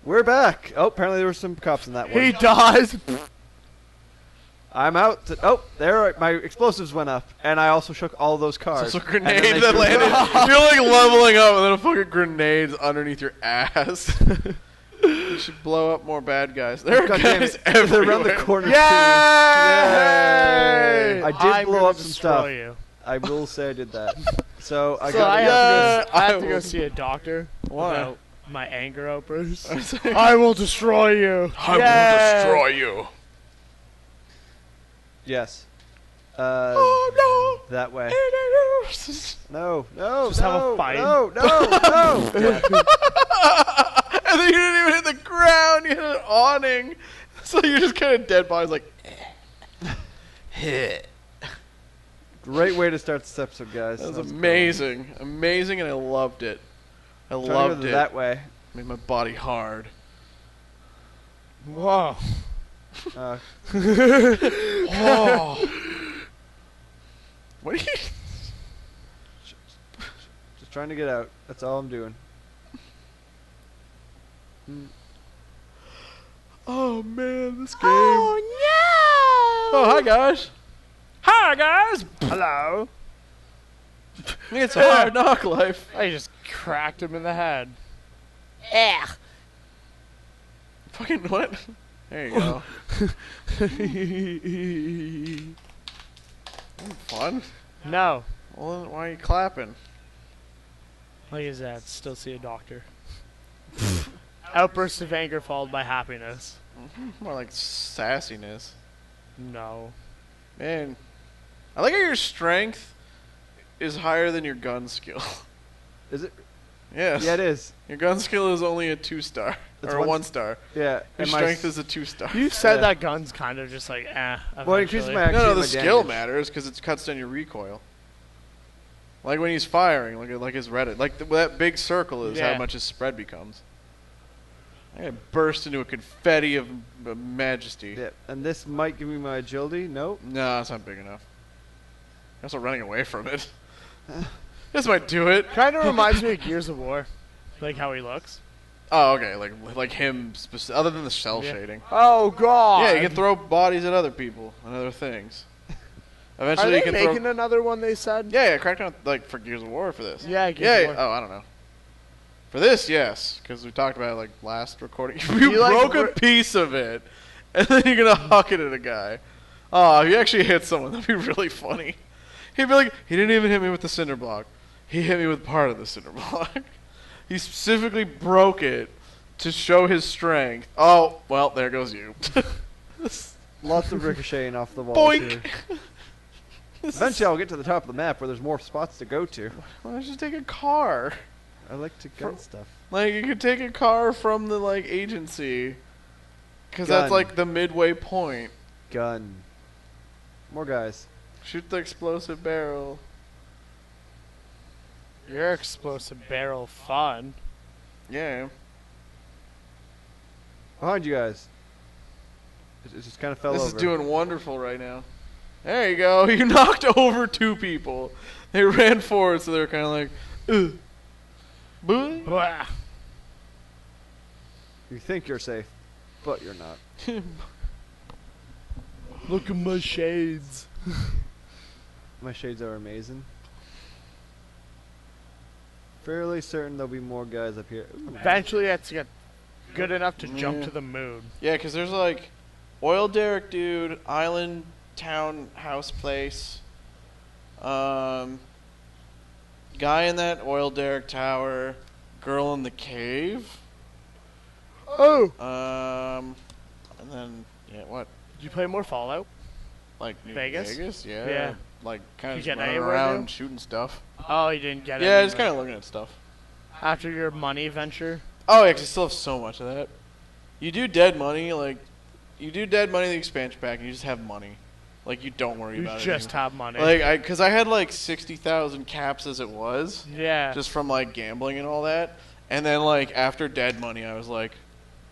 We're back. Oh, apparently there were some cops in that one. He dies. I'm out. Oh, there. My explosives went up, and I also shook all those cars. So grenade that landed. You're like leveling up, and then a fucking grenade's underneath your ass. You should blow up more bad guys. There are guys everywhere. They're around the corner. Yay! Too. Yay! I did blow up some stuff. I will say I did that. So I have to go see a doctor. Why? About my anger outbursts. I will destroy you. I will destroy you. Yes. Oh no! That way. No. Just have a fight. No. And then you didn't even hit the ground. You hit an awning. So you're just kind of dead bodies like. Hit. Great way to start this episode, guys. That was amazing. Amazing, and I loved it. I loved it. That way. Made my body hard. Whoa. Oh. What are you? Just trying to get out. That's all I'm doing. Oh man, this game. Oh no! Oh hi guys. Hi guys. Hello. It's a hard knock life. I just cracked him in the head. Fucking what? There you go. Fun? No. Well, then why are you clapping? What is that? Still see a doctor. Outburst of anger followed by happiness. More like sassiness. No. Man, I like how your strength is higher than your gun skill. Is it? Yes. Yeah, it is. Your gun skill is only a 2-star. It's or a 1-star. Yeah. Your strength is a 2-star. You said that gun's kind of just like, Well, it increases my No, the my skill damage. matters because it cuts down your recoil. Like when he's firing, like his Reddit. Like that big circle is how much his spread becomes. I burst into a confetti of majesty. Yeah, and this might give me my agility. Nope. No, it's not big enough. I'm also running away from it. This might do it. Kind of reminds me of Gears of War, like how he looks. Oh, okay. Like him, other than the cell shading. Oh God! Yeah, you can throw bodies at other people and other things. Eventually, Are they you can making another one? They said. Yeah, Crackdown like for Gears of War for this. Yeah, Gears of War. Oh, I don't know. For this, yes, because we talked about it like last recording. You broke a piece of it, and then you're gonna huck it at a guy. Oh, if you actually hit someone, that'd be really funny. He'd be like, he didn't even hit me with the cinder block. He hit me with part of the cinder block. He specifically broke it to show his strength. Oh, well, there goes you. Lots of ricocheting off the wall. Boink! Eventually, I'll get to the top of the map where there's more spots to go to. Why don't you just take a car? I like to gun stuff. Like, you could take a car from the, like, agency. Because that's, like, the midway point. Gun. More guys. Shoot the explosive barrel. Your explosive barrel fun. Yeah. Behind you guys. It just kind of fell over. This is doing wonderful right now. There you go. You knocked over 2 people. They ran forward, so they were kind of like, ugh. Boy. Blah. You think you're safe, but you're not. Look at my shades. My shades are amazing. Fairly certain there'll be more guys up here. Ooh. Eventually, it's get good enough to jump to the moon. Yeah, because there's like oil derrick dude, island town house place, guy in that oil derrick tower, girl in the cave. Oh. And then what? Did you play more Fallout? Like New Vegas? Vegas, yeah. Yeah. Like kind of Did you just get running anywhere around new? shooting stuff. Oh, you didn't get it. Yeah, just kind of looking at stuff. After your money venture. Oh, yeah, 'cause I still have so much of that. You do dead money, like you do dead money in the expansion pack, and you just have money. Like you don't worry about it. You just have money. Like because I had like 60,000 caps as it was. Yeah. Just from like gambling and all that, and then like after dead money, I was like,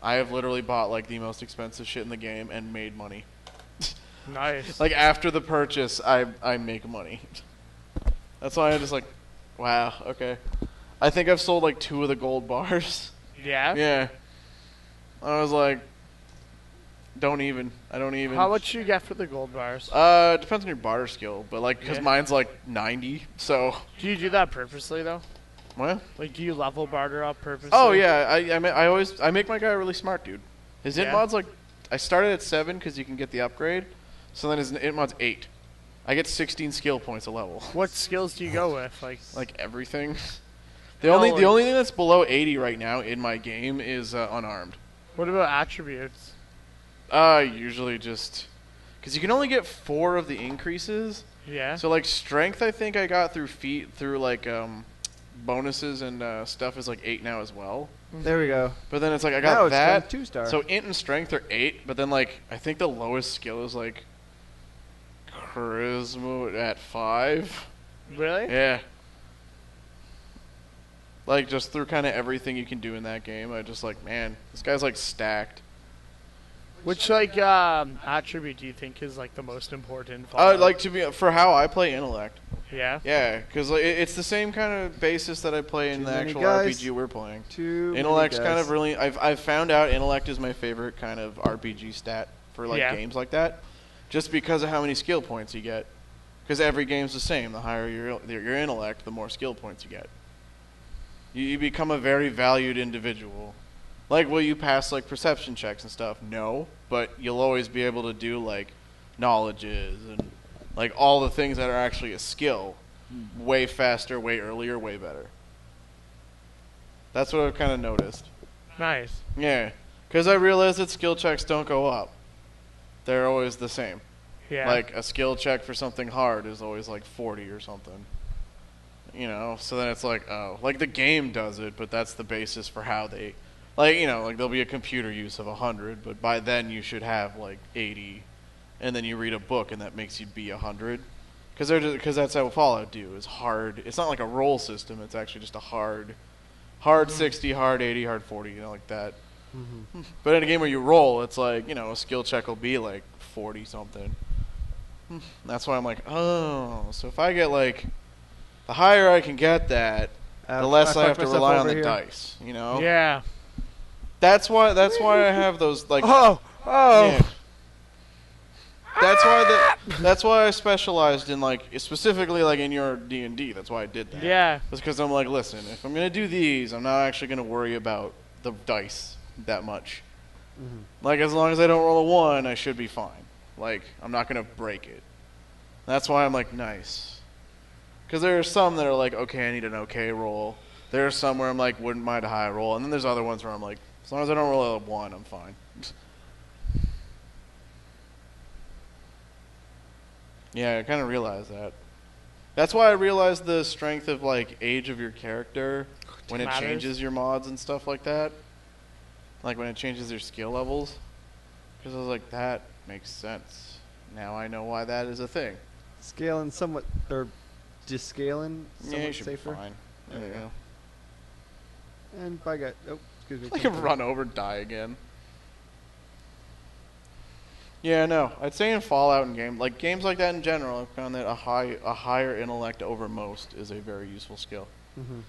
I have literally bought like the most expensive shit in the game and made money. Nice. Like after the purchase, I make money. That's why I'm just like, wow, okay. I think I've sold like 2 of the gold bars. Yeah. Yeah. I was like, don't even. I don't even. How much do you get for the gold bars? Depends on your barter skill, but like, because Yeah. mine's like 90, so. Do you do that purposely though? What? Like, do you level barter up purposely? Oh yeah, I make my guy really smart, dude. His int Yeah. mod's like, I started at 7 because you can get the upgrade, so then his int mod's 8. I get 16 skill points a level. What skills do you go with? Like everything. The No, only like- thing that's below 80 right now in my game is unarmed. What about attributes? Usually just because you can only get 4 of the increases. Yeah. So like strength, I think I got through like bonuses and stuff is like 8 now as well. There we go. But then it's like I Now got it's that. 2-star. So int and strength are 8, but then like I think the lowest skill is like charisma at 5. Really? Yeah. Like just through kind of everything you can do in that game, I just like, man, this guy's like stacked. Which like attribute do you think is like the most important? Fallout? Like to be for how I play intellect. Yeah. Yeah, because like, it's the same kind of basis that I play in Too the many actual guys. RPG we're playing. Too many Intellect's kind guys. of really. I've found out intellect is my favorite kind of RPG stat for like Yeah. games like that, just because of how many skill points you get. Because every game's the same. The higher your intellect, the more skill points you get. You become a very valued individual. Like, will you pass like perception checks and stuff? No, but you'll always be able to do like knowledges and like all the things that are actually a skill way faster, way earlier, way better. That's what I've kind of noticed. Nice. Yeah, because I realized that skill checks don't go up. They're always the same. Yeah. Like a skill check for something hard is always like 40 or something. You know, so then it's like, oh, like the game does it, but that's the basis for how they, like, you know, like there'll be a computer use of 100, but by then you should have like 80, and then you read a book and that makes you be 100, because that's how Fallout do is hard. It's not like a roll system. It's actually just a hard 60, hard 80, hard 40, you know, like that. Mm-hmm. But in a game where you roll, it's like, you know, a skill check will be like 40 something. That's why I'm like, oh, so if I get like, the higher I can get that, the less I have to fucked rely myself on the over here. dice, you know? Yeah. That's why I have those like Oh! yeah. That's why I specialized in like specifically like in your D&D. That's why I did that. Yeah. That's because I'm like, listen, if I'm going to do these, I'm not actually going to worry about the dice that much. Mm-hmm. Like as long as I don't roll a 1, I should be fine. Like I'm not going to break it. That's why I'm like, nice. Because there are some that are like, okay, I need an okay roll. There are some where I'm like, wouldn't mind a high roll. And then there's other ones where I'm like, as long as I don't roll a 1, I'm fine. Yeah, I kind of realized that. That's why I realized the strength of like age of your character when it Matters. changes your mods and stuff like that. Like when it changes your skill levels. Because I was like, that makes sense. Now I know why that is a thing. Scaling somewhat, or descaling somewhat Yeah, you should safer. be fine. There you go. And by God, oh, excuse me. I can run over and die again. Yeah, no. I'd say in Fallout and games like that in general, I've found that a higher intellect over most is a very useful skill. Mm-hmm.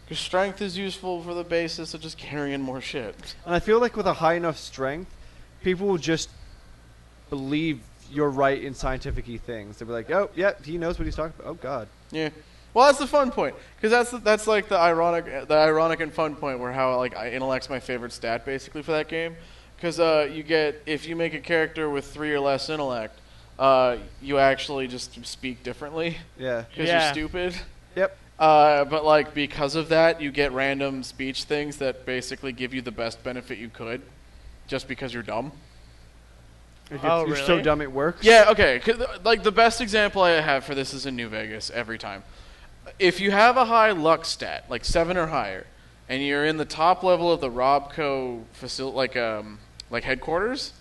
Because strength is useful for the basis of just carrying more shit. And I feel like with a high enough strength, people will just believe you're right in scientific-y things. They'll be like, oh, yeah, he knows what he's talking about. Oh, God. Yeah. Well, that's the fun point, because that's like the ironic and fun point where how like intellect's my favorite stat basically for that game, because you get if you make a character with 3 or less intellect, you actually just speak differently Yeah. because Yeah. you're stupid. Yep. But like because of that, you get random speech things that basically give you the best benefit you could, just because you're dumb. Oh, You're so really? dumb it works. Yeah, okay. 'Cause, like the best example I have for this is in New Vegas every time. If you have a high luck stat, like 7 or higher, and you're in the top level of the Robco facility, like headquarters,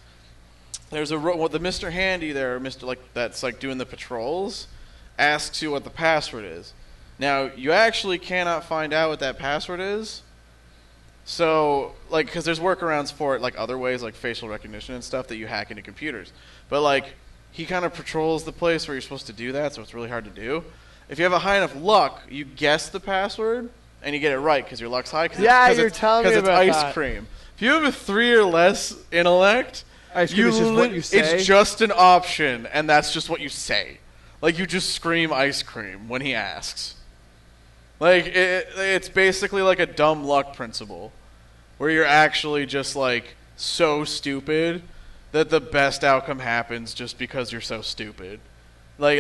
there's the Mr. Handy there, Mr. like that's like doing the patrols, asks you what the password is. Now you actually cannot find out what that password is. So, like, because there's workarounds for it, like other ways, like facial recognition and stuff that you hack into computers. But, like, he kind of patrols the place where you're supposed to do that, so it's really hard to do. If you have a high enough luck, you guess the password, and you get it right because your luck's high. Yeah, you're telling me about Because it's ice that. cream. If you have a 3 or less intellect, Ice cream is just what you say? it's just an option, and that's just what you say. Like, you just scream ice cream when he asks. Like, it's basically like a dumb luck principle, where you're actually just, like, so stupid that the best outcome happens just because you're so stupid. Like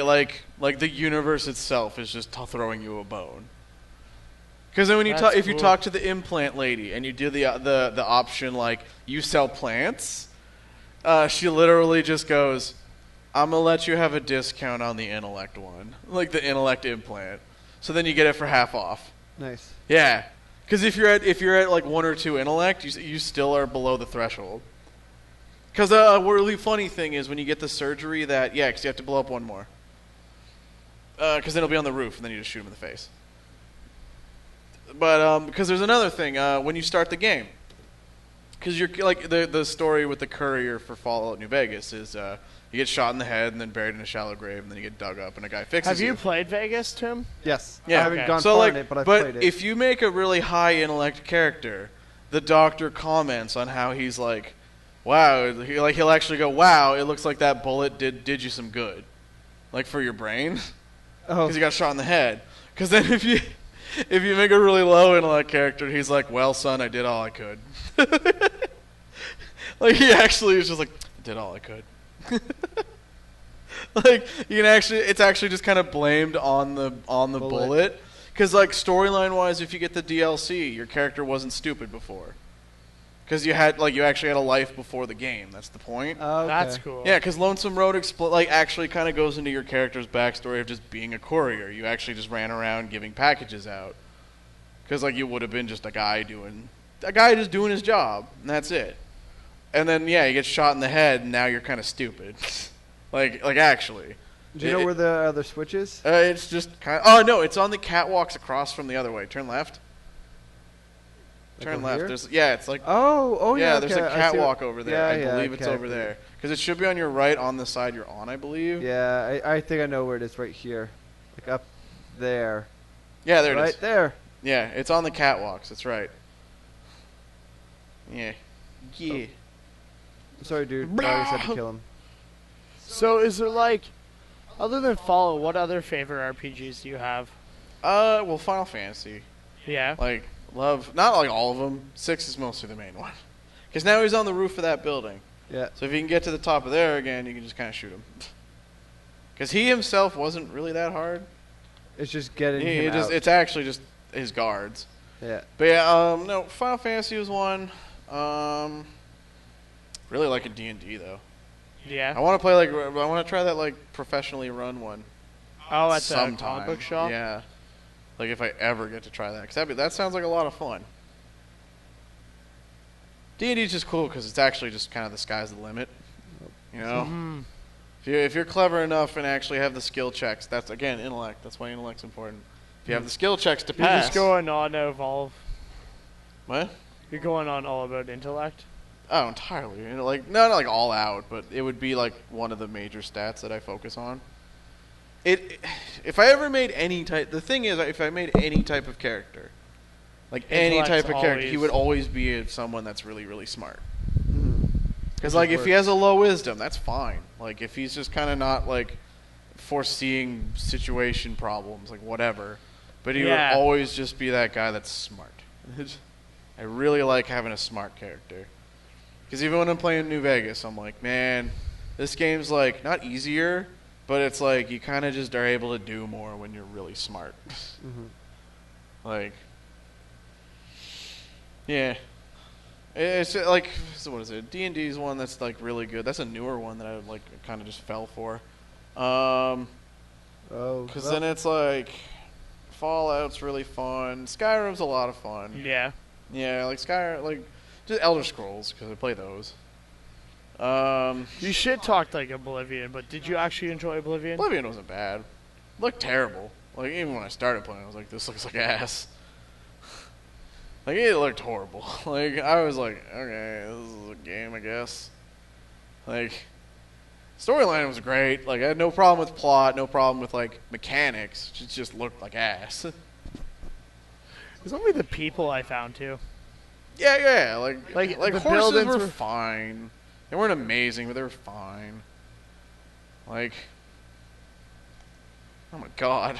the universe itself is just throwing you a bone. Because then when if you talk to the implant lady and you do the option like you sell plants, she literally just goes, "I'm gonna let you have a discount on the intellect one, like the intellect implant. So then you get it for half off." Nice. Yeah, because if you're at like 1 or 2 intellect, you still are below the threshold. Because a really funny thing is when you get the surgery because you have to blow up 1 more. Because then it'll be on the roof and then you just shoot him in the face. But because there's another thing when you start the game, because you're like the story with the courier for Fallout New Vegas is you get shot in the head and then buried in a shallow grave and then you get dug up and a guy fixes Have you played Vegas, Tim? Yes. Yeah. I haven't Okay. gone So far in it, but I've played it. if you make a really high intellect character, the doctor comments on how he's like, wow, he'll actually go, wow, it looks like that bullet did you some good, like for your brain, because you got shot in the head. Because then if you make a really low intellect character, he's like, well, son, I did all I could. Like he actually is just like, I did all I could. Like it's actually just kind of blamed on the bullet. Because like storyline wise, if you get the DLC, your character wasn't stupid before. Because you actually had a life before the game. That's the point. Oh, okay. That's cool. Yeah, because Lonesome Road actually kind of goes into your character's backstory of just being a courier. You actually just ran around giving packages out. Because you would have been just a guy just doing his job, and that's it. And then he gets shot in the head, and now you're kind of stupid. like actually. Do you know where the other switch is? It's just kind of. Oh no, it's on the catwalks across from the other way. Turn left. Turn left. Here? It's like. Oh yeah. Yeah, there's a okay. catwalk over there. Yeah, I believe it's over there. Because it should be on your right on the side you're on, I believe. Yeah, I think I know where it is. Right here, like up there. Yeah, there it is. Right there. Yeah, it's on the catwalks. That's right. Yeah. Yeah. I'm sorry, dude. I always had to kill him. So is there other than Fallout, what other favorite RPGs do you have? Well, Final Fantasy. Yeah. Love, not like all of them. 6 is mostly the main one. Because now he's on the roof of that building. Yeah. So if you can get to the top of there again, you can just kind of shoot him. Because he himself wasn't really that hard. It's just getting him out. It's actually just his guards. Yeah. But yeah, no, Final Fantasy was one. Really like a D&D though. Yeah. I want to try that professionally run one. Oh, at the sometime. comic book shop? Yeah. Like if I ever get to try that, because that sounds like a lot of fun. D&D is just cool because it's actually just kind of the sky's the limit. You know, Mm-hmm. if you're clever enough and actually have the skill checks, that's again intellect. That's why intellect's important. If you have the skill checks to You're pass. just going on Evolve. What? You're going on all about intellect? Oh, entirely. Not all out, but it would be one of the major stats that I focus on. If I ever made any type, the thing is, if I made any type of character, any type of character, he would always be someone that's really, really smart. Because if he has a low wisdom, that's fine. If he's just kind of not foreseeing situation problems, whatever. But he would always just be that guy that's smart. I really like having a smart character. Because even when I'm playing New Vegas, I'm like, man, this game's not easier, but it's you kind of just are able to do more when you're really smart. Yeah. It's so what is it? D&D is one that's really good. That's a newer one that I kind of just fell for. Because then it's Fallout's really fun. Skyrim's a lot of fun. Yeah. Yeah, Skyrim, just Elder Scrolls, because I play those. You shit talked Oblivion, but did you actually enjoy Oblivion? Oblivion wasn't bad. It looked terrible. Even when I started playing, I was like, this looks like ass. It looked horrible. I was like, okay, this is a game, I guess. Storyline was great. I had no problem with plot, no problem with, mechanics. It just looked like ass. It was only the people I found, too. Yeah. Like the horses buildings were were fine. They weren't amazing, but they were fine. Like, oh my god,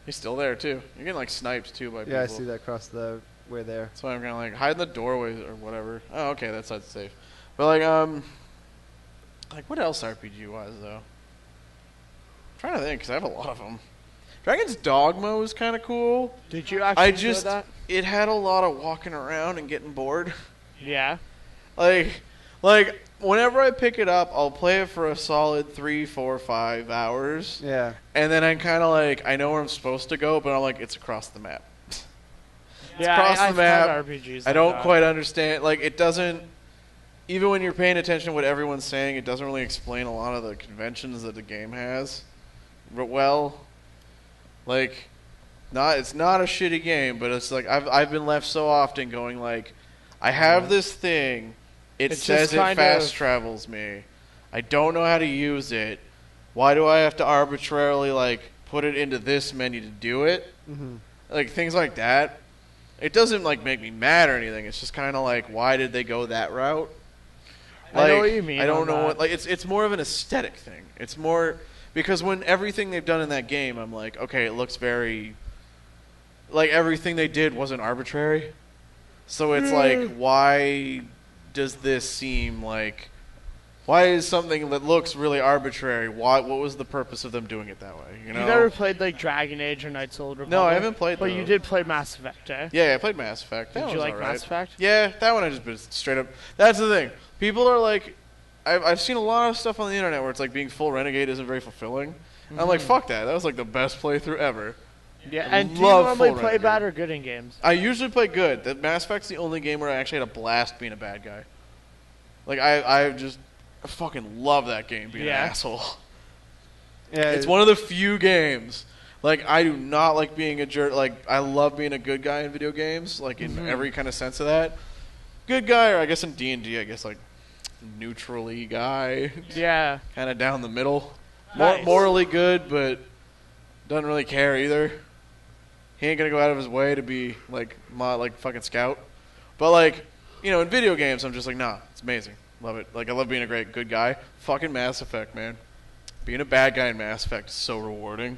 he's still there too. You're getting like sniped too by people. Yeah, I see that across the way there. That's why I'm kind of like hide in the doorways or whatever. Oh, okay, that side's safe. But like what else RPG wise though? I'm trying to think because I have a lot of them. Dragon's Dogma was kind of cool. Did you actually enjoy that? It had a lot of walking around and getting bored. Yeah. Like whenever I pick it up, I'll play it for a solid 3, 4, 5 hours. Yeah. And then I'm kind of like, I know where I'm supposed to go, but I'm like, it's across the map. Yeah, across the map. RPGs I don't quite understand. Like, it doesn't, even when you're paying attention to what everyone's saying, it doesn't really explain a lot of the conventions that the game has. Well, like, it's not a shitty game, but it's like, I've been left so often going like, I have this thing. It says it fast travels me. I don't know how to use it. Why do I have to arbitrarily like put it into this menu to do it? Mm-hmm. Like things like that. It doesn't like make me mad or anything. It's just kind of like, why did they go that route? Like, I know what you mean. I don't know what like it's more of an aesthetic thing. It's more because when everything they've done in that game, I'm like, okay, it looks very like everything they did wasn't arbitrary. So it's like, why does this seem like? Why is something that looks really arbitrary? What was the purpose of them doing it that way? You know. You never played like Dragon Age or Knights of the Old Republic? No, I haven't played. But you did play Mass Effect, eh? Yeah, I played Mass Effect. Did you like Mass Effect? Yeah, that one I just been straight up. That's the thing. People are like, I've seen a lot of stuff on the internet where it's like being full renegade isn't very fulfilling. Mm-hmm. I'm like, fuck that. That was like the best playthrough ever. Yeah, and do you normally play bad or good in games? I usually play good. The Mass Effect's the only game where I actually had a blast being a bad guy. Like I fucking love that game being an asshole. Yeah, it's one of the few games. Like I do not like being a jerk. Like I love being a good guy in video games. Like in every kind of sense of that. Good guy, or I guess in D&D, I guess like neutrally guy. Yeah. Kind of down the middle. Nice. Morally good, but doesn't really care either. He ain't gonna go out of his way to be like fucking scout. But like, you know, in video games, I'm just like, nah, it's amazing. Love it. Like I love being a great good guy. Fucking Mass Effect, man. Being a bad guy in Mass Effect is so rewarding.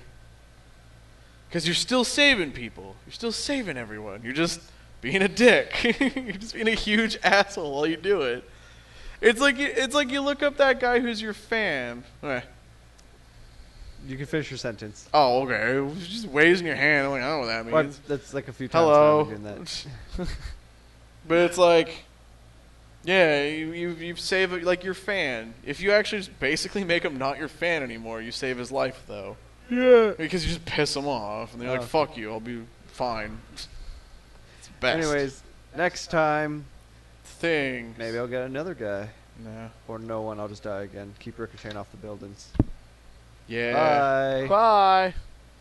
Because you're still saving people. You're still saving everyone. You're just being a dick. You're just being a huge asshole while you do it. It's like you look up that guy who's your fan. You can finish your sentence. Oh, okay. Just raising your hand. I'm like, I don't know what that means. Well, that's like a few times. Hello. Doing that. But it's like, yeah, you save like your fan. If you actually just basically make him not your fan anymore, you save his life though. Yeah. Because you just piss him off, and they're like, "Fuck you, I'll be fine." It's best. Anyways, next time, things. maybe I'll get another guy. Nah. Or no one. I'll just die again. Keep ricocheting off the buildings. Yeah. Bye. Bye.